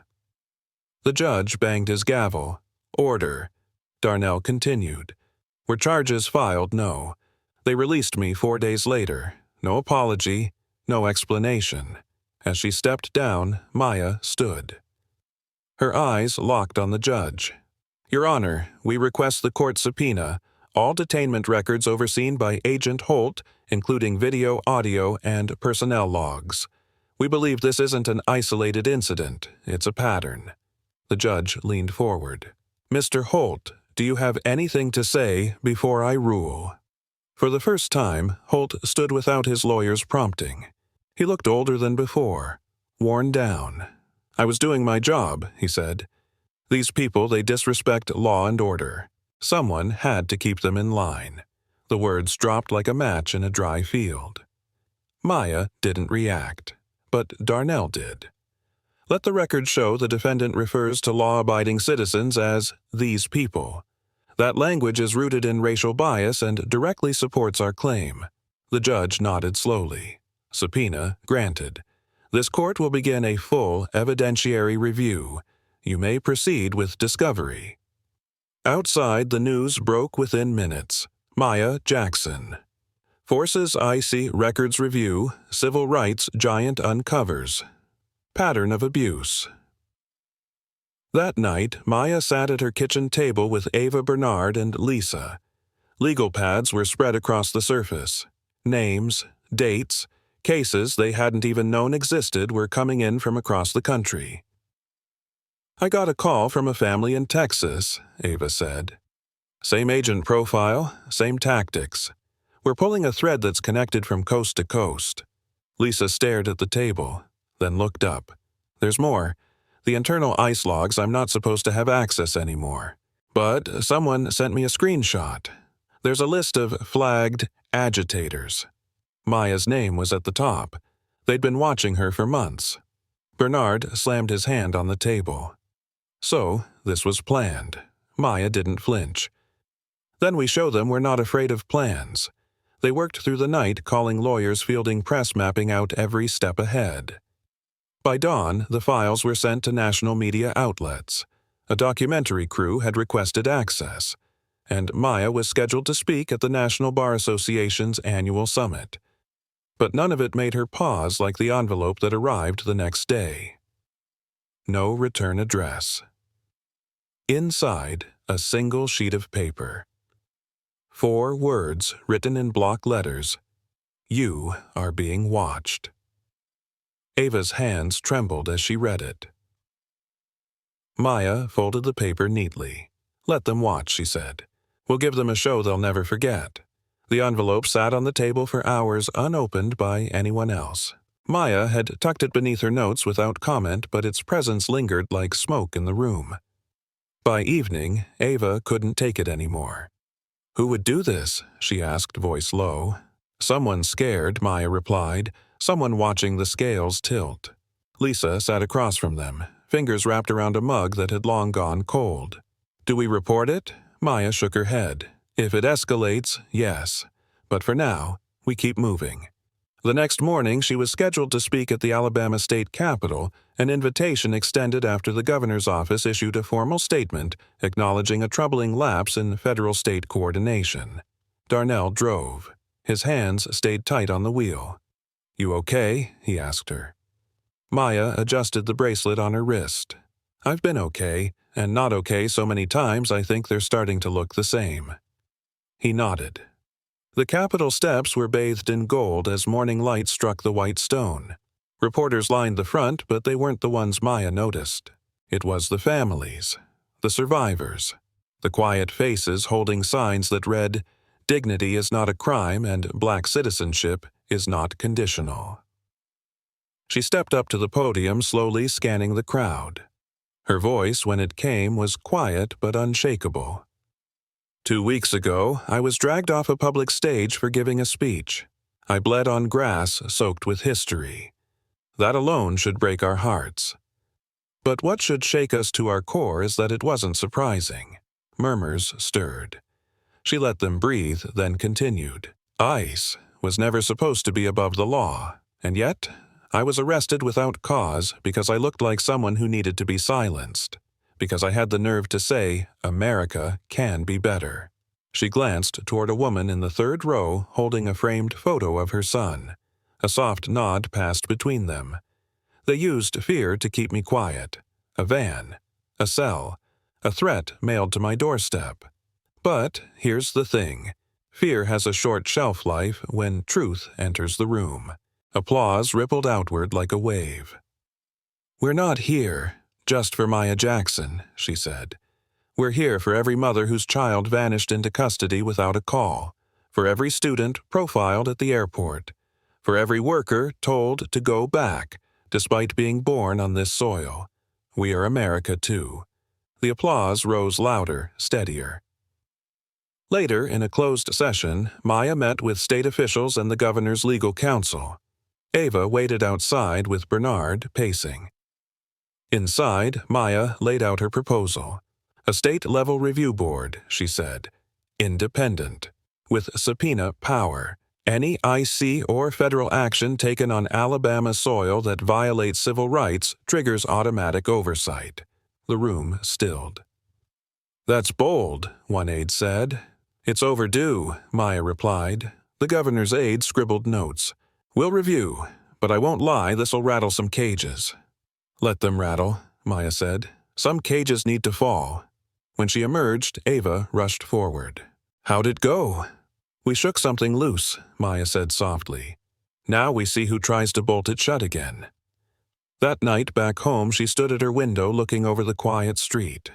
[SPEAKER 1] The judge banged his gavel. Order. Darnell continued. Were charges filed? No. They released me 4 days later. No apology, no explanation. As she stepped down, Maya stood. Her eyes locked on the judge. Your Honor, we request the court subpoena all detainment records overseen by Agent Holt, including video, audio, and personnel logs. We believe this isn't an isolated incident. It's a pattern. The judge leaned forward. Mr. Holt, do you have anything to say before I rule? For the first time, Holt stood without his lawyer's prompting. He looked older than before, worn down. I was doing my job, he said. These people, they disrespect law and order. Someone had to keep them in line. The words dropped like a match in a dry field. Maya didn't react, but Darnell did. Let the record show the defendant refers to law-abiding citizens as these people. That language is rooted in racial bias and directly supports our claim. The judge nodded slowly. Subpoena granted. This court will begin a full evidentiary review. You may proceed with discovery. Outside, the news broke within minutes. Maya Jackson. Forces IC Records Review, Civil Rights Giant Uncovers. Pattern of abuse. That night, Maya sat at her kitchen table with Ava Bernard and Lisa. Legal pads were spread across the surface. Names, dates, cases they hadn't even known existed were coming in from across the country. I got a call from a family in Texas, Ava said. Same agent profile, same tactics. We're pulling a thread that's connected from coast to coast. Lisa stared at the table, then looked up. There's more. The internal ICE logs I'm not supposed to have access anymore. But someone sent me a screenshot. There's a list of flagged agitators. Maya's name was at the top. They'd been watching her for months. Bernard slammed his hand on the table. So, this was planned. Maya didn't flinch. Then we show them we're not afraid of plans. They worked through the night, calling lawyers, fielding press, mapping out every step ahead. By dawn, the files were sent to national media outlets. A documentary crew had requested access, and Maya was scheduled to speak at the National Bar Association's annual summit. But none of it made her pause like the envelope that arrived the next day. No return address. Inside, a single sheet of paper. 4 words written in block letters. You are being watched. Ava's hands trembled as she read it. Maya folded the paper neatly. "Let them watch," she said. "We'll give them a show they'll never forget." The envelope sat on the table for hours unopened by anyone else. Maya had tucked it beneath her notes without comment, but its presence lingered like smoke in the room. By evening, Ava couldn't take it anymore. "Who would do this?" she asked, voice low. "Someone scared," Maya replied. "Someone watching the scales tilt." Lisa sat across from them, fingers wrapped around a mug that had long gone cold. "Do we report it?" Maya shook her head. "If it escalates, yes. But for now, we keep moving." The next morning, she was scheduled to speak at the Alabama State Capitol, an invitation extended after the governor's office issued a formal statement acknowledging a troubling lapse in federal-state coordination. Darnell drove. His hands stayed tight on the wheel. "You okay?" he asked her. Maya adjusted the bracelet on her wrist. "I've been okay, and not okay so many times I think they're starting to look the same." He nodded. The Capitol steps were bathed in gold as morning light struck the white stone. Reporters lined the front, but they weren't the ones Maya noticed. It was the families, the survivors, the quiet faces holding signs that read, "Dignity is not a crime and black citizenship is not conditional." She stepped up to the podium, slowly scanning the crowd. Her voice, when it came, was quiet but unshakable. "2 weeks ago, I was dragged off a public stage for giving a speech. I bled on grass soaked with history. That alone should break our hearts. But what should shake us to our core is that it wasn't surprising." Murmurs stirred. She let them breathe, then continued. "ICE was never supposed to be above the law, and yet I was arrested without cause because I looked like someone who needed to be silenced. Because I had the nerve to say, America can be better." She glanced toward a woman in the 3rd row holding a framed photo of her son. A soft nod passed between them. "They used fear to keep me quiet. A van, a cell, a threat mailed to my doorstep. But here's the thing. Fear has a short shelf life when truth enters the room." Applause rippled outward like a wave. "We're not here just for Maya Jackson," she said. "We're here for every mother whose child vanished into custody without a call, for every student profiled at the airport, for every worker told to go back, despite being born on this soil. We are America, too." The applause rose louder, steadier. Later, in a closed session, Maya met with state officials and the governor's legal counsel. Ava waited outside with Bernard pacing. Inside, Maya laid out her proposal. A state-level review board, she said. Independent. With subpoena power. Any IC or federal action taken on Alabama soil that violates civil rights triggers automatic oversight. The room stilled. "That's bold," one aide said. "It's overdue," Maya replied. The governor's aide scribbled notes. "We'll review, but I won't lie, this'll rattle some cages." "Let them rattle," Maya said. "Some cages need to fall." When she emerged, Ava rushed forward. "How'd it go?" "We shook something loose," Maya said softly. "Now we see who tries to bolt it shut again." That night back home, she stood at her window looking over the quiet street.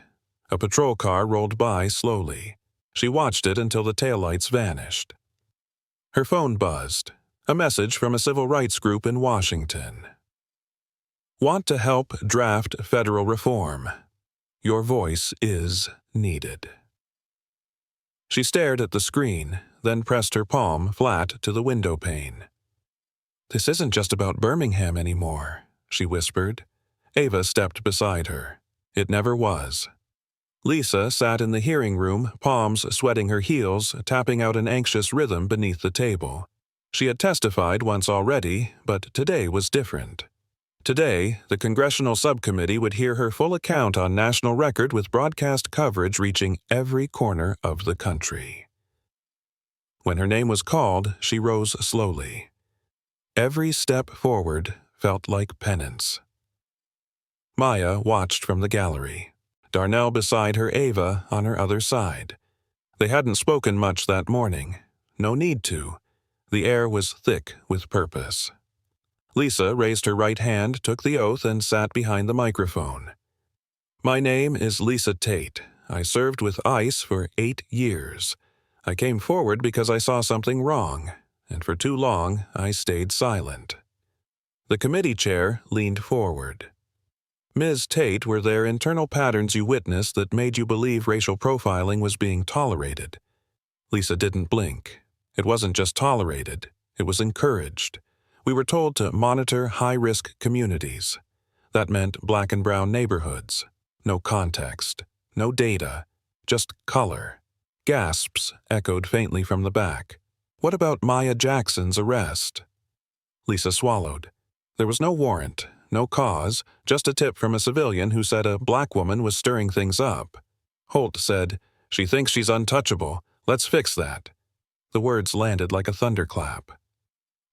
[SPEAKER 1] A patrol car rolled by slowly. She watched it until the taillights vanished. Her phone buzzed. A message from a civil rights group in Washington. "Want to help draft federal reform. Your voice is needed." She stared at the screen, then pressed her palm flat to the window pane. "This isn't just about Birmingham anymore," she whispered. Ava stepped beside her. "It never was." Lisa sat in the hearing room, palms sweating her heels, tapping out an anxious rhythm beneath the table. She had testified once already, but today was different. Today, the congressional subcommittee would hear her full account on national record with broadcast coverage reaching every corner of the country. When her name was called, she rose slowly. Every step forward felt like penance. Maya watched from the gallery. Darnell beside her, Ava on her other side. They hadn't spoken much that morning. No need to. The air was thick with purpose. Lisa raised her right hand, took the oath, and sat behind the microphone. My name is Lisa Tate. I served with ICE for 8 years. I came forward because I saw something wrong, and for too long I stayed silent. The committee chair leaned forward. Ms. Tate, were there internal patterns you witnessed that made you believe racial profiling was being tolerated? Lisa didn't blink. It wasn't just tolerated, it was encouraged. We were told to monitor high-risk communities. That meant black and brown neighborhoods. No context, no data, just color. Gasps echoed faintly from the back. What about Maya Jackson's arrest? Lisa swallowed. There was no warrant, no cause, just a tip from a civilian who said a black woman was stirring things up. Holt said, "She thinks she's untouchable. Let's fix that." The words landed like a thunderclap.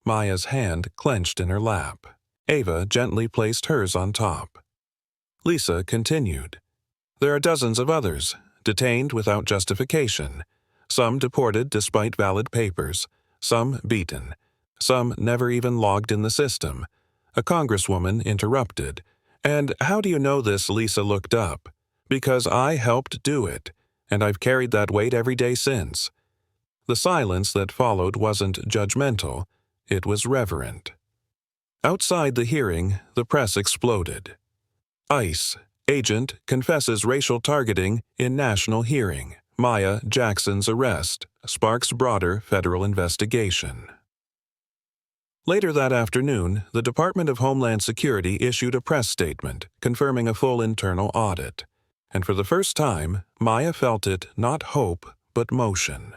[SPEAKER 1] Maya's hand clenched in her lap. Ava gently placed hers on top. Lisa continued. There are dozens of others, detained without justification. Some deported despite valid papers. Some beaten. Some never even logged in the system. A congresswoman interrupted. And how do you know this? Lisa looked up. Because I helped do it, and I've carried that weight every day since. The silence that followed wasn't judgmental, it was reverent. Outside the hearing, the press exploded. ICE, agent confesses racial targeting in national hearing. Maya Jackson's arrest sparks broader federal investigation. Later that afternoon, the Department of Homeland Security issued a press statement confirming a full internal audit. And for the first time, Maya felt it not hope, but motion.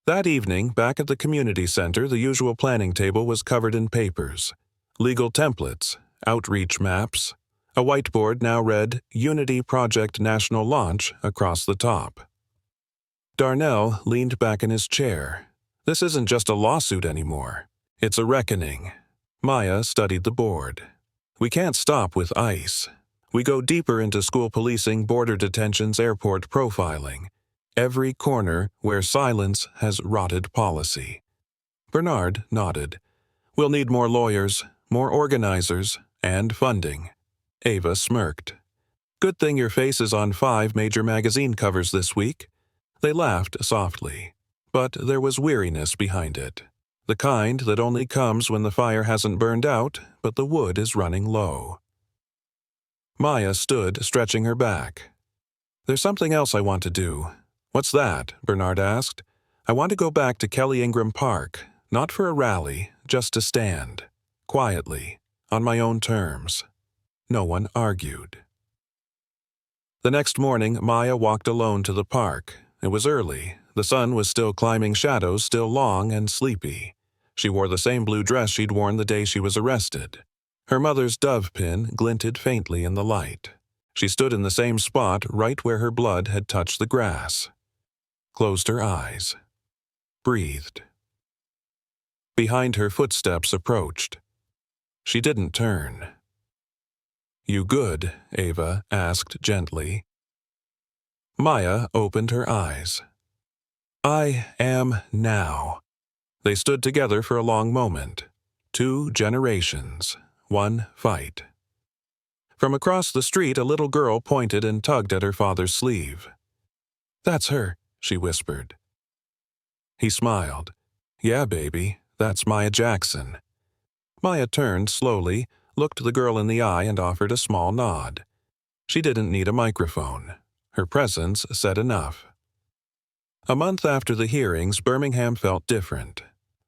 [SPEAKER 1] That evening, back at the community center, the usual planning table was covered in papers. Legal templates, outreach maps. A whiteboard now read, Unity Project National Launch across the top. Darnell leaned back in his chair. This isn't just a lawsuit anymore. It's a reckoning. Maya studied the board. We can't stop with ICE. We go deeper into school policing, border detentions, airport profiling. Every corner where silence has rotted policy. Bernard nodded. We'll need more lawyers, more organizers, and funding. Ava smirked. Good thing your face is on 5 major magazine covers this week. They laughed softly, but there was weariness behind it. The kind that only comes when the fire hasn't burned out, but the wood is running low. Maya stood, stretching her back. There's something else I want to do. What's that? Bernard asked. I want to go back to Kelly Ingram Park, not for a rally, just to stand, quietly, on my own terms. No one argued. The next morning, Maya walked alone to the park. It was early. The sun was still climbing shadows, still long and sleepy. She wore the same blue dress she'd worn the day she was arrested. Her mother's dove pin glinted faintly in the light. She stood in the same spot right where her blood had touched the grass. Closed her eyes. Breathed. Behind her, footsteps approached. She didn't turn. You good? Ava asked gently. Maya opened her eyes. I am now. They stood together for a long moment. 2 generations, 1 fight. From across the street, a little girl pointed and tugged at her father's sleeve. That's her, she whispered. He smiled. Yeah, baby, that's Maya Jackson. Maya turned slowly, looked the girl in the eye, and offered a small nod. She didn't need a microphone. Her presence said enough. A month after the hearings, Birmingham felt different.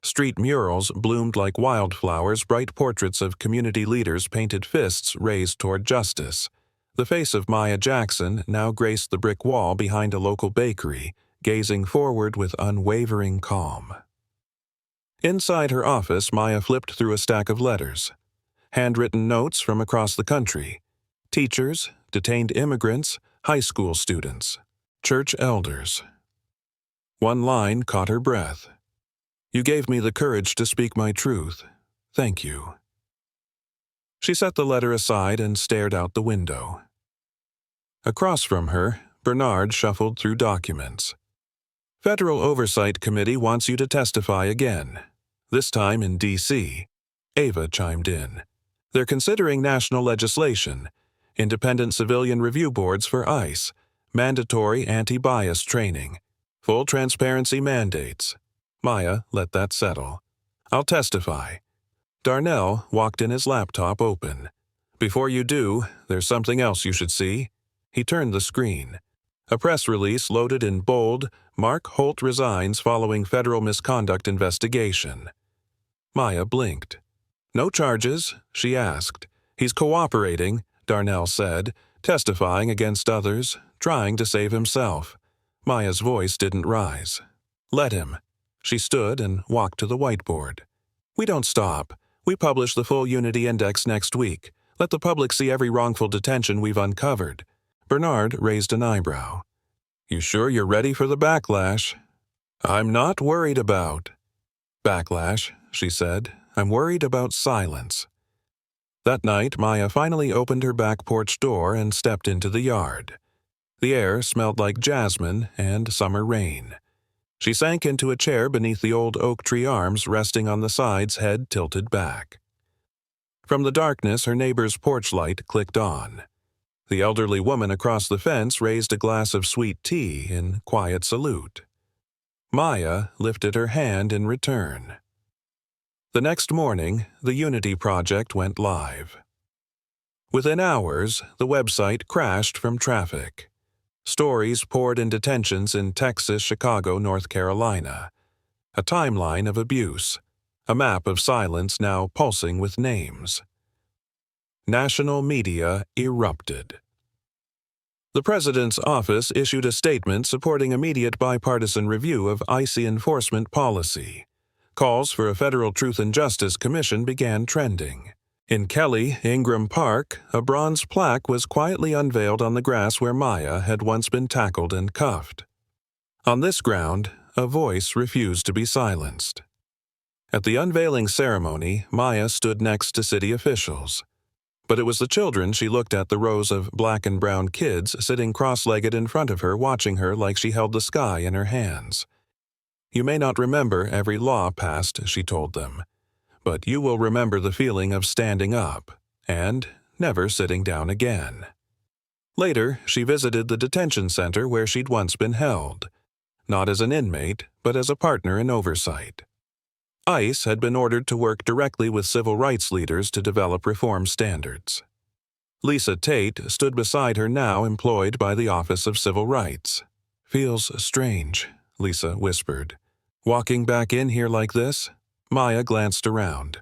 [SPEAKER 1] Street murals bloomed like wildflowers, bright portraits of community leaders painted fists raised toward justice. The face of Maya Jackson now graced the brick wall behind a local bakery, gazing forward with unwavering calm. Inside her office, Maya flipped through a stack of letters. Handwritten notes from across the country. Teachers, detained immigrants, high school students, church elders. One line caught her breath. "You gave me the courage to speak my truth. Thank you." She set the letter aside and stared out the window. Across from her, Bernard shuffled through documents. "Federal Oversight Committee wants you to testify again. This time in D.C., Ava chimed in. "They're considering national legislation, independent civilian review boards for ICE, mandatory anti-bias training, full transparency mandates." Maya let that settle. "I'll testify." Darnell walked in, his laptop open. "Before you do, there's something else you should see." He turned the screen. A press release loaded in bold, "Mark Holt resigns following federal misconduct investigation." Maya blinked. "No charges?" she asked. "He's cooperating," Darnell said, testifying against others, trying to save himself. Maya's voice didn't rise. "Let him." She stood and walked to the whiteboard. "We don't stop. We publish the full Unity Index next week. Let the public see every wrongful detention we've uncovered." Bernard raised an eyebrow. "You sure you're ready for the backlash?" "I'm not worried about backlash," she said. "I'm worried about silence." That night, Maya finally opened her back porch door and stepped into the yard. The air smelled like jasmine and summer rain. She sank into a chair beneath the old oak tree arms resting on the sides, head tilted back. From the darkness, her neighbor's porch light clicked on. The elderly woman across the fence raised a glass of sweet tea in quiet salute. Maya lifted her hand in return. The next morning, the Unity project went live. Within hours, the website crashed from traffic. Stories poured in detentions in Texas, Chicago, North Carolina. A timeline of abuse. A map of silence now pulsing with names. National media erupted. The President's office issued a statement supporting immediate bipartisan review of ICE enforcement policy. Calls for a federal Truth and Justice Commission began trending. In Kelly Ingram Park, a bronze plaque was quietly unveiled on the grass where Maya had once been tackled and cuffed. On this ground, a voice refused to be silenced. At the unveiling ceremony, Maya stood next to city officials. But it was the children she looked at, the rows of black and brown kids sitting cross-legged in front of her, watching her like she held the sky in her hands. "You may not remember every law passed," she told them, "but you will remember the feeling of standing up and never sitting down again." Later, she visited the detention center where she'd once been held, not as an inmate, but as a partner in oversight. ICE had been ordered to work directly with civil rights leaders to develop reform standards. Lisa Tate stood beside her, now employed by the Office of Civil Rights. "Feels strange," Lisa whispered. "Walking back in here like this?" Maya glanced around.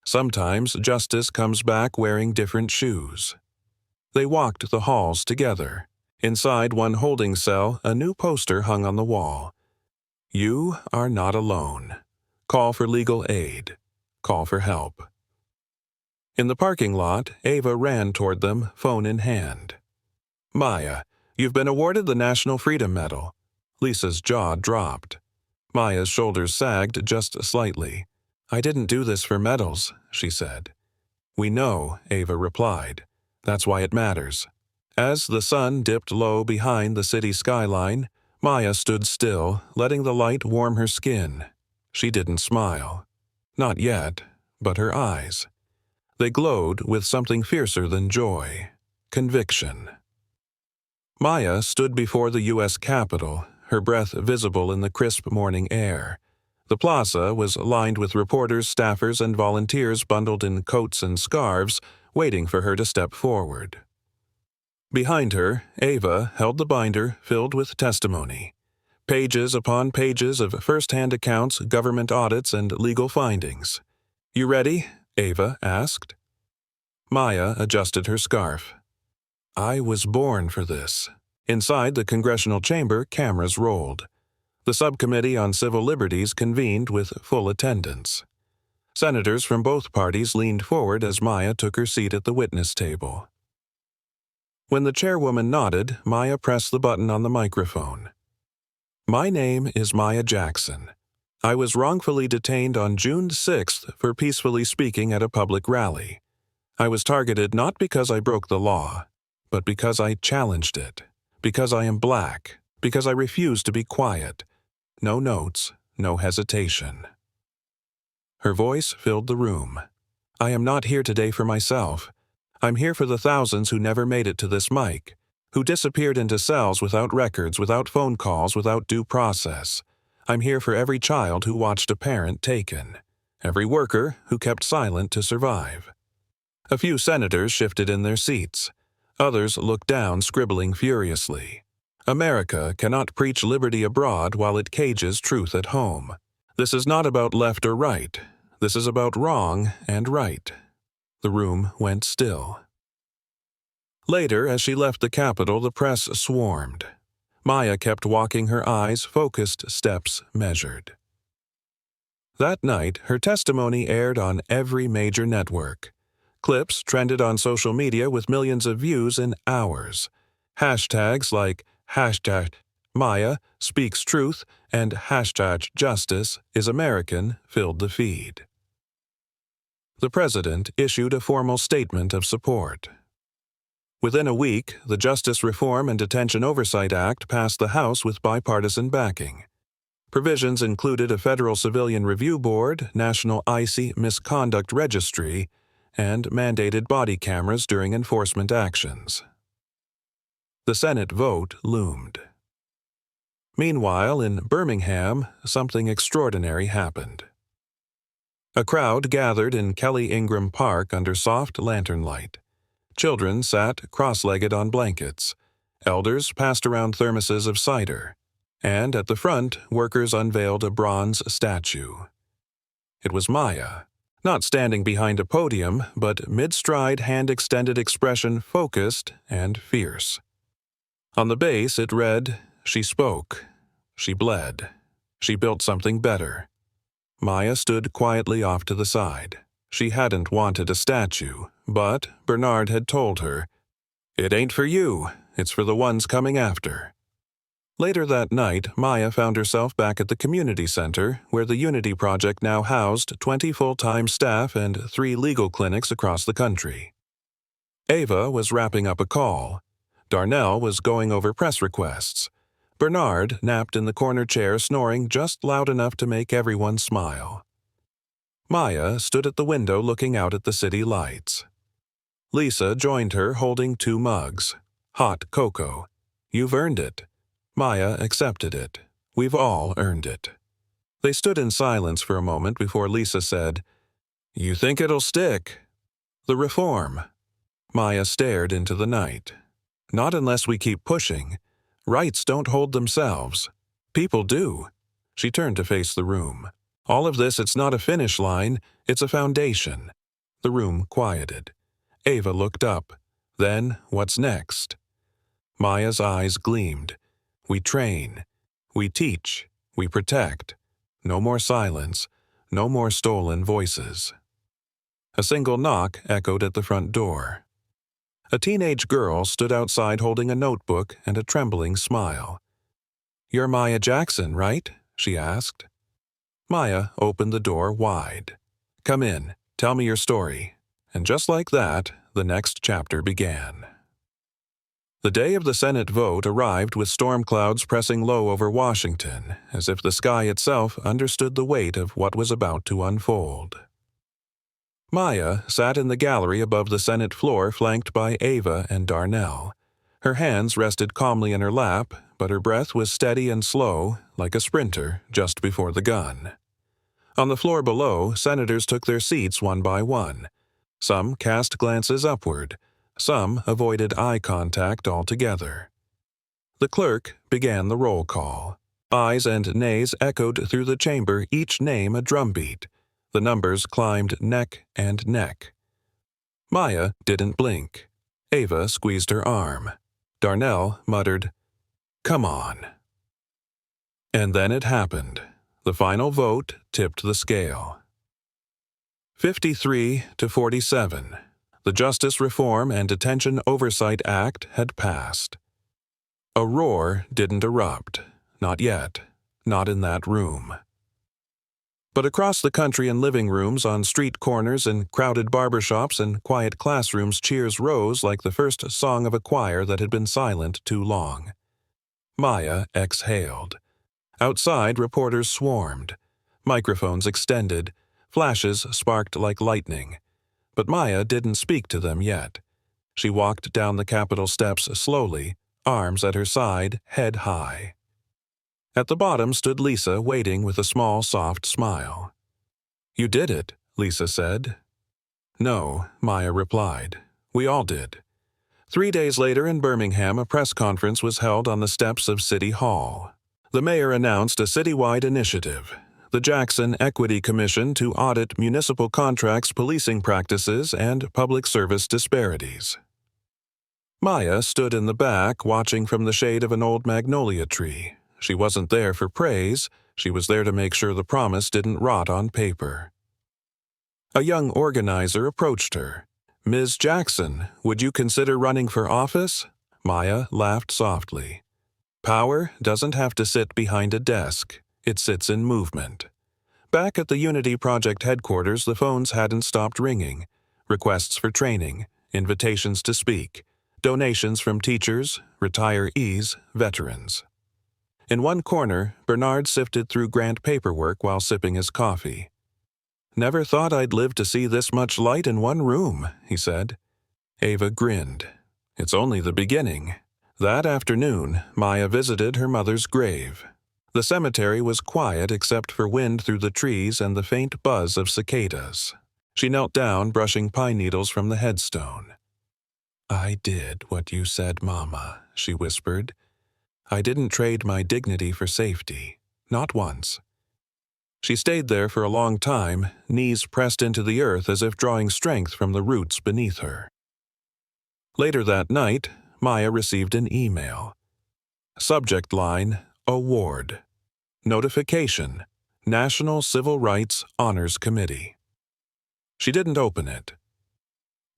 [SPEAKER 1] "Sometimes justice comes back wearing different shoes." They walked the halls together. Inside one holding cell, a new poster hung on the wall. "You are not alone. Call for legal aid. Call for help." In the parking lot, Ava ran toward them, phone in hand. "Maya, you've been awarded the National Freedom Medal." Lisa's jaw dropped. Maya's shoulders sagged just slightly. "I didn't do this for medals," she said. "We know," Ava replied. "That's why it matters." As the sun dipped low behind the city skyline, Maya stood still, letting the light warm her skin. She didn't smile. Not yet, but her eyes. They glowed with something fiercer than joy. Conviction. Maya stood before the U.S. Capitol, her breath visible in the crisp morning air. The plaza was lined with reporters, staffers, and volunteers bundled in coats and scarves, waiting for her to step forward. Behind her, Ava held the binder filled with testimony. Pages upon pages of first-hand accounts, government audits, and legal findings. "You ready?" Ava asked. Maya adjusted her scarf. I was born for this. Inside the congressional chamber, cameras rolled. The subcommittee on civil liberties convened with full attendance. Senators from both parties leaned forward as Maya took her seat at the witness table. When the chairwoman nodded, Maya pressed the button on the microphone. My name is Maya Jackson. I was wrongfully detained on June 6th for peacefully speaking at a public rally. I was targeted not because I broke the law, but because I challenged it, because I am black, because I refuse to be quiet. No notes, no hesitation. Her voice filled the room. I am not here today for myself. I'm here for the thousands who never made it to this mic, who disappeared into cells without records, without phone calls, without due process. I'm here for every child who watched a parent taken, every worker who kept silent to survive. A few senators shifted in their seats. Others looked down, scribbling furiously. America cannot preach liberty abroad while it cages truth at home. This is not about left or right. This is about wrong and right. The room went still. Later, as she left the Capitol, the press swarmed. Maya kept walking, her eyes focused, steps measured. That night, her testimony aired on every major network. Clips trended on social media with millions of views in hours. Hashtags like hashtag Maya speaks truth and hashtag justice is American filled the feed. The president issued a formal statement of support. Within a week, the Justice Reform and Detention Oversight Act passed the House with bipartisan backing. Provisions included a federal civilian review board, national ICE misconduct registry, and mandated body cameras during enforcement actions. The Senate vote loomed. Meanwhile, in Birmingham, something extraordinary happened. A crowd gathered in Kelly Ingram Park under soft lantern light. Children sat cross-legged on blankets. Elders passed around thermoses of cider. And at the front, workers unveiled a bronze statue. It was Maya, not standing behind a podium, but mid-stride, hand-extended expression focused and fierce. On the base it read, "She spoke. She bled. She built something better." Maya stood quietly off to the side. She hadn't wanted a statue, but Bernard had told her, "It ain't for you, it's for the ones coming after." Later that night, Maya found herself back at the community center, where the Unity Project now housed 20 full-time staff and 3 legal clinics across the country. Ava was wrapping up a call. Darnell was going over press requests. Bernard napped in the corner chair, snoring just loud enough to make everyone smile. Maya stood at the window looking out at the city lights. Lisa joined her holding 2 mugs. Hot cocoa. "You've earned it." Maya accepted it. "We've all earned it." They stood in silence for a moment before Lisa said, "You think it'll stick?" "The reform." Maya stared into the night. "Not unless we keep pushing. Rights don't hold themselves. People do." She turned to face the room. "All of this, it's not a finish line, it's a foundation." The room quieted. Ava looked up. "Then, what's next?" Maya's eyes gleamed. "We train. We teach. We protect. No more silence. No more stolen voices." A single knock echoed at the front door. A teenage girl stood outside holding a notebook and a trembling smile. "You're Maya Jackson, right?" she asked. Maya opened the door wide. "Come in. Tell me your story." And just like that, the next chapter began. The day of the Senate vote arrived with storm clouds pressing low over Washington, as if the sky itself understood the weight of what was about to unfold. Maya sat in the gallery above the Senate floor, flanked by Ava and Darnell. Her hands rested calmly in her lap, but her breath was steady and slow, like a sprinter just before the gun. On the floor below, senators took their seats one by one. Some cast glances upward. Some avoided eye contact altogether. The clerk began the roll call. Ayes and nays echoed through the chamber, each name a drumbeat. The numbers climbed neck and neck. Maya didn't blink. Ava squeezed her arm. Darnell muttered, "Come on." And then it happened. The final vote tipped the scale. 53 to 47. The Justice Reform and Detention Oversight Act had passed. A roar didn't erupt. Not yet. Not in that room. But across the country in living rooms, on street corners, in crowded barbershops, and quiet classrooms, cheers rose like the first song of a choir that had been silent too long. Maya exhaled. Outside, reporters swarmed. Microphones extended. Flashes sparked like lightning. But Maya didn't speak to them yet. She walked down the Capitol steps slowly, arms at her side, head high. At the bottom stood Lisa, waiting with a small, soft smile. "You did it," Lisa said. "No," Maya replied. "We all did." 3 days later in Birmingham, a press conference was held on the steps of City Hall. The mayor announced a citywide initiative, the Jackson Equity Commission, to audit municipal contracts, policing practices, and public service disparities. Maya stood in the back, watching from the shade of an old magnolia tree. She wasn't there for praise. She was there to make sure the promise didn't rot on paper. A young organizer approached her. "Ms. Jackson, would you consider running for office?" Maya laughed softly. "Power doesn't have to sit behind a desk. It sits in movement." Back at the Unity Project headquarters, the phones hadn't stopped ringing. Requests for training, invitations to speak, donations from teachers, retirees, veterans. In one corner, Bernard sifted through grant paperwork while sipping his coffee. "Never thought I'd live to see this much light in one room," he said. Ava grinned. "It's only the beginning." That afternoon, Maya visited her mother's grave. The cemetery was quiet except for wind through the trees and the faint buzz of cicadas. She knelt down, brushing pine needles from the headstone. "I did what you said, Mama," she whispered. "I didn't trade my dignity for safety. Not once." She stayed there for a long time, knees pressed into the earth as if drawing strength from the roots beneath her. Later that night, Maya received an email. Subject line, Award. Notification, National Civil Rights Honors Committee. She didn't open it.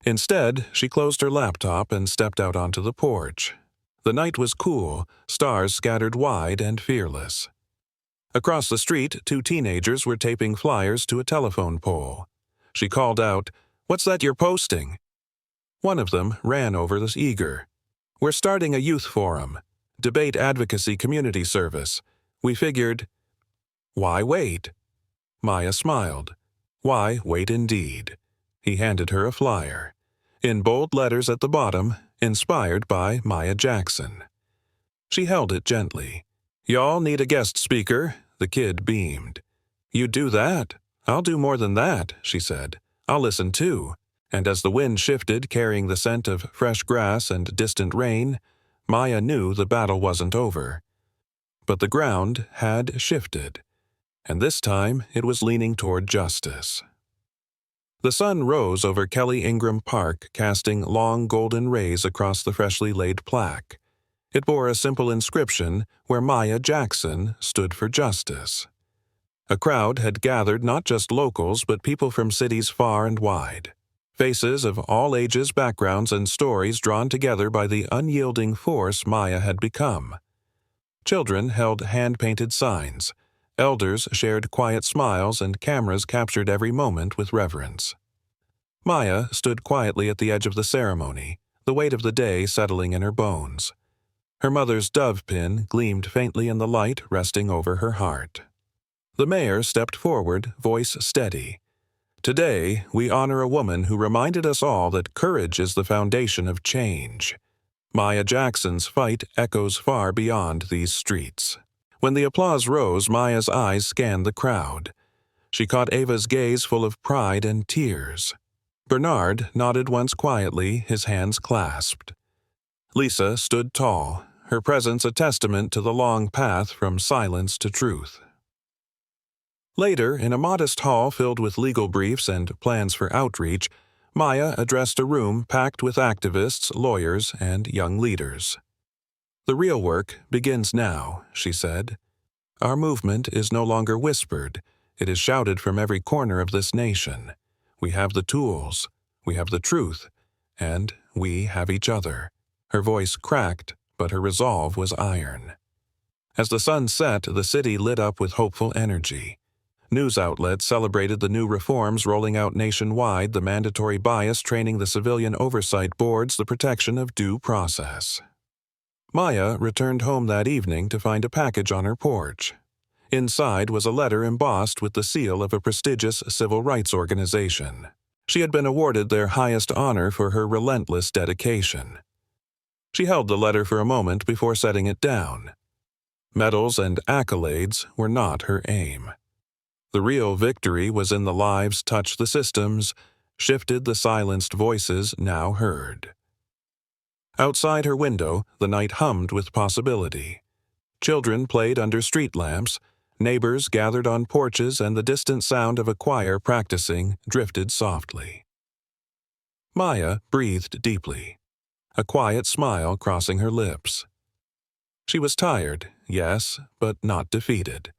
[SPEAKER 1] Instead, she closed her laptop and stepped out onto the porch. The night was cool, stars scattered wide and fearless. Across the street, 2 teenagers were taping flyers to a telephone pole. She called out, "What's that you're posting?" One of them ran over this eager. "We're starting a youth forum. Debate Advocacy Community Service. We figured—" "Why wait?" Maya smiled. "Why wait indeed." He handed her a flyer. In bold letters at the bottom, "Inspired by Maya Jackson." She held it gently. "Y'all need a guest speaker." The kid beamed. "You do that? I'll do more than that," she said. "I'll listen too." And as the wind shifted, carrying the scent of fresh grass and distant rain, Maya knew the battle wasn't over. But the ground had shifted, and this time it was leaning toward justice. The sun rose over Kelly Ingram Park, casting long golden rays across the freshly laid plaque. It bore a simple inscription where Maya Jackson stood for justice. A crowd had gathered, not just locals, but people from cities far and wide. Faces of all ages, backgrounds, and stories drawn together by the unyielding force Maya had become. Children held hand-painted signs. Elders shared quiet smiles, and cameras captured every moment with reverence. Maya stood quietly at the edge of the ceremony, the weight of the day settling in her bones. Her mother's dove pin gleamed faintly in the light resting over her heart. The mayor stepped forward, voice steady. "Today, we honor a woman who reminded us all that courage is the foundation of change." Maya Jackson's fight echoes far beyond these streets. When the applause rose, Maya's eyes scanned the crowd. She caught Ava's gaze full of pride and tears. Bernard nodded once quietly, his hands clasped. Lisa stood tall, her presence a testament to the long path from silence to truth. Later, in a modest hall filled with legal briefs and plans for outreach, Maya addressed a room packed with activists, lawyers, and young leaders. "The real work begins now," she said. "Our movement is no longer whispered. It is shouted from every corner of this nation. We have the tools, we have the truth, and we have each other." Her voice cracked, but her resolve was iron. As the sun set, the city lit up with hopeful energy. News outlets celebrated the new reforms rolling out nationwide, the mandatory bias training the civilian oversight boards, the protection of due process. Maya returned home that evening to find a package on her porch. Inside was a letter embossed with the seal of a prestigious civil rights organization. She had been awarded their highest honor for her relentless dedication. She held the letter for a moment before setting it down. Medals and accolades were not her aim. The real victory was in the lives touched, the systems shifted, the silenced voices now heard. Outside her window, the night hummed with possibility. Children played under street lamps, neighbors gathered on porches, and the distant sound of a choir practicing drifted softly. Maya breathed deeply, a quiet smile crossing her lips. She was tired, yes, but not defeated.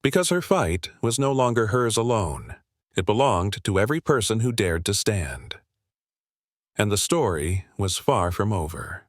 [SPEAKER 1] Because her fight was no longer hers alone. It belonged to every person who dared to stand. And the story was far from over.